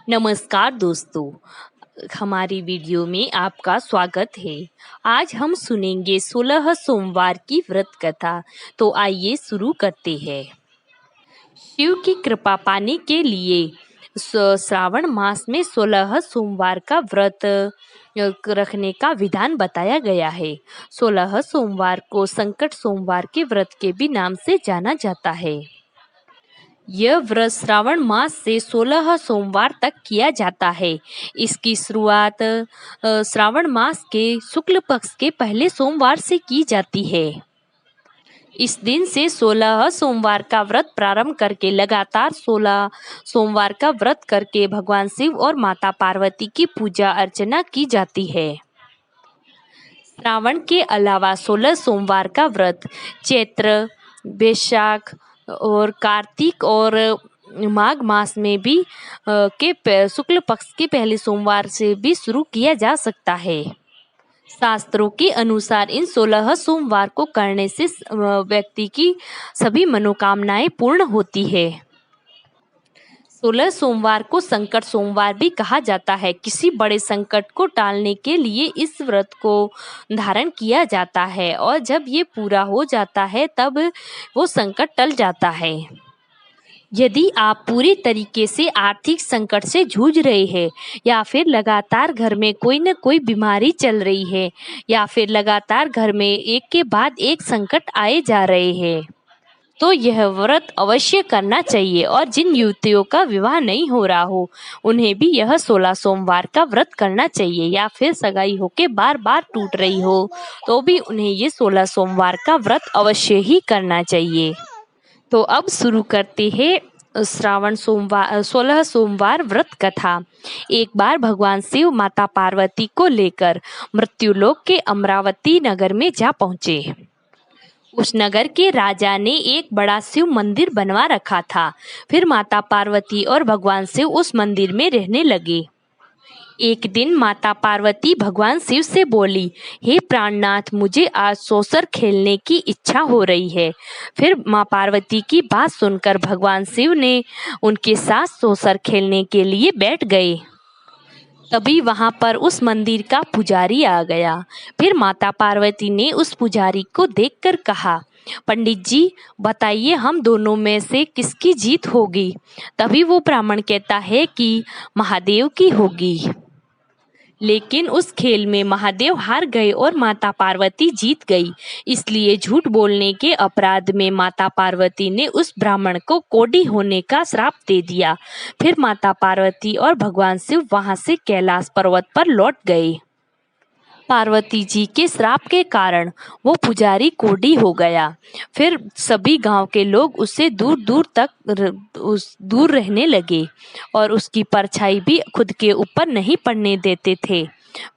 नमस्कार दोस्तों, हमारी वीडियो में आपका स्वागत है। आज हम सुनेंगे 16 सोमवार की व्रत कथा। तो आइए शुरू करते हैं। शिव की कृपा पाने के लिए श्रावण मास में 16 सोमवार का व्रत रखने का विधान बताया गया है। 16 सोमवार को संकट सोमवार के व्रत के भी नाम से जाना जाता है। यह व्रत श्रावण मास से 16 सोमवार तक किया जाता है। इसकी शुरुआत श्रावण मास के शुक्ल पक्ष के पहले सोमवार से की जाती है। इस दिन से 16 सोमवार का व्रत प्रारंभ करके लगातार 16 सोमवार का व्रत करके भगवान शिव और माता पार्वती की पूजा अर्चना की जाती है। श्रावण के अलावा 16 सोमवार का व्रत चैत्र, वैशाख और कार्तिक और माघ मास में भी शुक्ल पक्ष के पहले सोमवार से भी शुरू किया जा सकता है। शास्त्रों के अनुसार इन 16 सोमवार को करने से व्यक्ति की सभी मनोकामनाएं पूर्ण होती है। 16 सोमवार को संकट सोमवार भी कहा जाता है। किसी बड़े संकट को टालने के लिए इस व्रत को धारण किया जाता है और जब ये पूरा हो जाता है तब वो संकट टल जाता है। यदि आप पूरी तरीके से आर्थिक संकट से जूझ रहे हैं या फिर लगातार घर में कोई न कोई बीमारी चल रही है या फिर लगातार घर में एक के बाद एक संकट आए जा रहे हैं, तो यह व्रत अवश्य करना चाहिए। और जिन युवतियों का विवाह नहीं हो रहा हो उन्हें भी यह 16 सोमवार का व्रत करना चाहिए, या फिर सगाई होके बार बार टूट रही हो तो भी उन्हें ये 16 सोमवार का व्रत अवश्य ही करना चाहिए। तो अब शुरू करते हैं श्रावण सोमवार 16 सोमवार व्रत कथा। एक बार भगवान शिव माता पार्वती को लेकर मृत्युलोक के अमरावती नगर में जा पहुँचे। उस नगर के राजा ने एक बड़ा शिव मंदिर बनवा रखा था। फिर माता पार्वती और भगवान शिव उस मंदिर में रहने लगे। एक दिन माता पार्वती भगवान शिव से बोली, हे प्राणनाथ, मुझे आज सोसर खेलने की इच्छा हो रही है। फिर माँ पार्वती की बात सुनकर भगवान शिव ने उनके साथ सोसर खेलने के लिए बैठ गए। तभी वहां पर उस मंदिर का पुजारी आ गया। फिर माता पार्वती ने उस पुजारी को देखकर कहा, पंडित जी बताइए, हम दोनों में से किसकी जीत होगी? तभी वो ब्राह्मण कहता है कि महादेव की होगी। लेकिन उस खेल में महादेव हार गए और माता पार्वती जीत गई। इसलिए झूठ बोलने के अपराध में माता पार्वती ने उस ब्राह्मण को कोढ़ी होने का श्राप दे दिया। फिर माता पार्वती और भगवान शिव वहां से कैलाश पर्वत पर लौट गए। पार्वती जी के श्राप के कारण वो पुजारी कोढ़ी हो गया। फिर सभी गांव के लोग उससे दूर दूर रहने लगे और उसकी परछाई भी खुद के ऊपर नहीं पड़ने देते थे।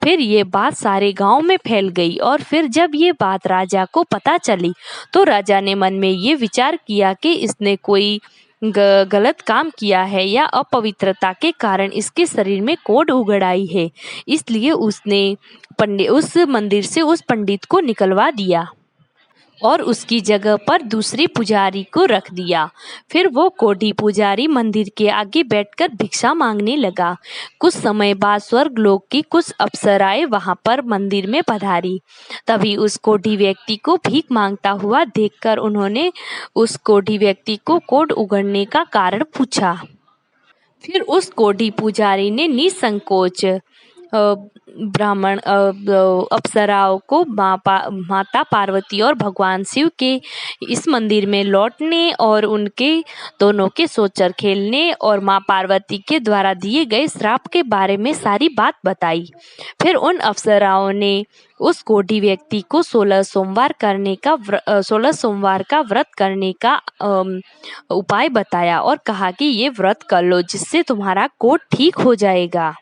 फिर ये बात सारे गांव में फैल गई और फिर जब ये बात राजा को पता चली तो राजा ने मन में ये विचार किया कि इसने कोई गलत काम किया है या अपवित्रता के कारण इसके शरीर में कोढ़ उगड़ आई है। इसलिए उसने उस मंदिर से उस पंडित को निकलवा दिया और उसकी जगह पर दूसरी पुजारी को रख दिया। फिर वो कोढ़ी पुजारी मंदिर के आगे बैठकर भिक्षा मांगने लगा। कुछ समय बाद स्वर्गलोक की कुछ अप्सराएं वहां पर मंदिर में पधारी। तभी उस कोढ़ी व्यक्ति को भीख मांगता हुआ देखकर उन्होंने उस कोढ़ी व्यक्ति को कोढ़ उगड़ने का कारण पूछा। फिर उस कोढ़ी पुजारी ने निसंकोच ब्राह्मण अप्सराओं को माता पार्वती और भगवान शिव के इस मंदिर में लौटने और उनके दोनों के सोचर खेलने और माँ पार्वती के द्वारा दिए गए श्राप के बारे में सारी बात बताई। फिर उन अप्सराओं ने उस कोढ़ी व्यक्ति को 16 सोमवार का व्रत करने का उपाय बताया और कहा कि ये व्रत कर लो, जिससे तुम्हारा कोढ़ ठीक हो जाएगा।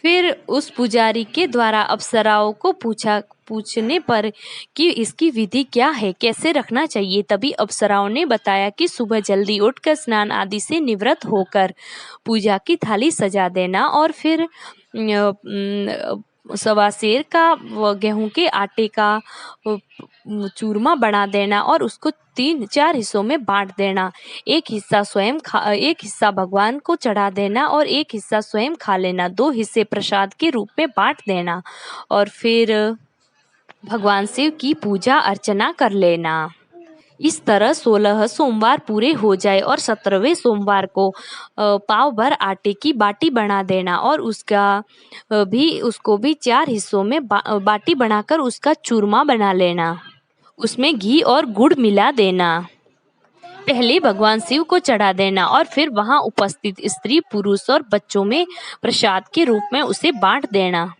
फिर उस पुजारी के द्वारा अप्सराओं को पूछने पर कि इसकी विधि क्या है, कैसे रखना चाहिए। तभी अप्सराओं ने बताया कि सुबह जल्दी उठकर स्नान आदि से निवृत्त होकर पूजा की थाली सजा देना और फिर सवा सेर का गेहूं के आटे का चूरमा बना देना और उसको 3-4 हिस्सों में बांट देना। एक हिस्सा भगवान को चढ़ा देना और एक हिस्सा स्वयं खा लेना। 2 हिस्से प्रसाद के रूप में बांट देना और फिर भगवान शिव की पूजा अर्चना कर लेना। इस तरह 16 सोमवार पूरे हो जाए और 17वें सोमवार को पाव भर आटे की बाटी बना देना और उसको भी 4 हिस्सों में बाटी बनाकर उसका चूरमा बना लेना। उसमें घी और गुड़ मिला देना। पहले भगवान शिव को चढ़ा देना और फिर वहां उपस्थित स्त्री, पुरुष और बच्चों में प्रसाद के रूप में उसे बांट देना।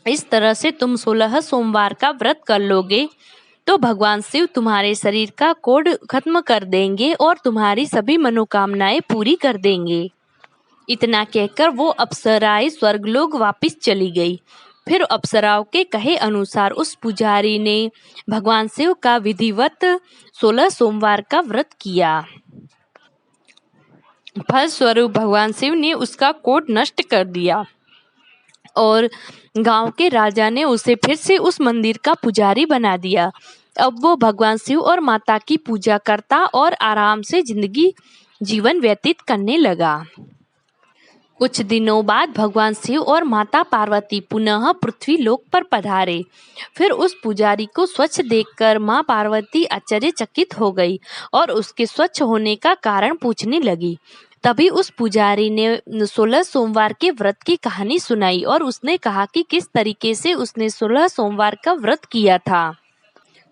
इस तरह से तुम 16 सोमवार का व्रत कर लोगे तो भगवान शिव तुम्हारे शरीर का कोढ़ खत्म कर देंगे और तुम्हारी सभी मनोकामनाएं पूरी कर देंगे। इतना कहकर वो अप्सराएं स्वर्गलोक वापस चली गई। फिर अप्सराओं के कहे अनुसार उस पुजारी ने भगवान शिव का विधिवत 16 सोमवार का व्रत किया। फलस्वरूप भगवान शिव ने उसका कोढ़ नष्ट कर दिया और गांव के राजा ने उसे फिर से उस मंदिर का पुजारी बना दिया। अब वो भगवान शिव और माता की पूजा करता और आराम से जीवन व्यतीत करने लगा। कुछ दिनों बाद भगवान शिव और माता पार्वती पुनः पृथ्वी लोक पर पधारे। फिर उस पुजारी को स्वच्छ देखकर माँ पार्वती आश्चर्यचकित हो गई और उसके स्वच्छ होने का कारण पूछने लगी। तभी उस पुजारी ने 16 सोमवार के व्रत की कहानी सुनाई और उसने कहा कि किस तरीके से उसने 16 सोमवार का व्रत किया था।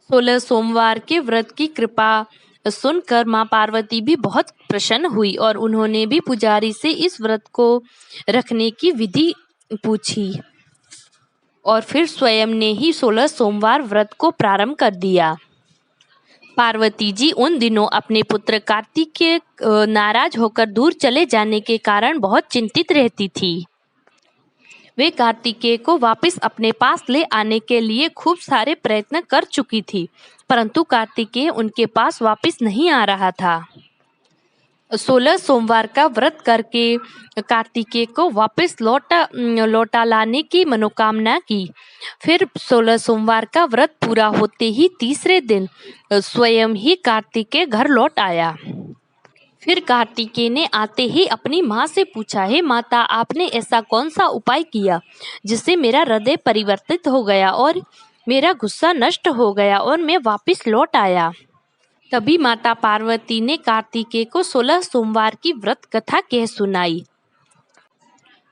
16 सोमवार के व्रत की कृपा सुनकर माँ पार्वती भी बहुत प्रसन्न हुई और उन्होंने भी पुजारी से इस व्रत को रखने की विधि पूछी और फिर स्वयं ने ही 16 सोमवार व्रत को प्रारंभ कर दिया। पार्वती जी उन दिनों अपने पुत्र कार्तिक के नाराज होकर दूर चले जाने के कारण बहुत चिंतित रहती थी। वे कार्तिकेय को वापस अपने पास ले आने के लिए खूब सारे प्रयत्न कर चुकी थी, परंतु कार्तिकेय उनके पास वापस नहीं आ रहा था। 16 सोमवार का व्रत करके कार्तिकेय को वापस लौटा लाने की मनोकामना की। फिर 16 सोमवार का व्रत पूरा होते ही तीसरे दिन स्वयं ही कार्तिकेय घर लौट आया। फिर कार्तिकेय ने आते ही अपनी माँ से पूछा, हे माता, आपने ऐसा कौन सा उपाय किया जिससे मेरा हृदय परिवर्तित हो गया और मेरा गुस्सा नष्ट हो गया और मैं वापस लौट आया। तभी माता पार्वती ने कार्तिकेय को 16 सोमवार की व्रत कथा कह सुनाई।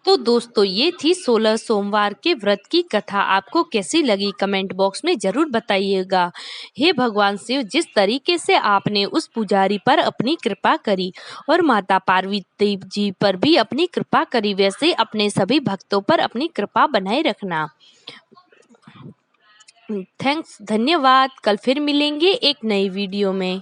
तो दोस्तों, ये थी 16 सोमवार के व्रत की कथा। आपको कैसी लगी कमेंट बॉक्स में जरूर बताइएगा। हे भगवान शिव, जिस तरीके से आपने उस पुजारी पर अपनी कृपा करी और माता पार्वती जी पर भी अपनी कृपा करी, वैसे अपने सभी भक्तों पर अपनी कृपा बनाए रखना। थैंक्स, धन्यवाद। कल फिर मिलेंगे एक नई वीडियो में।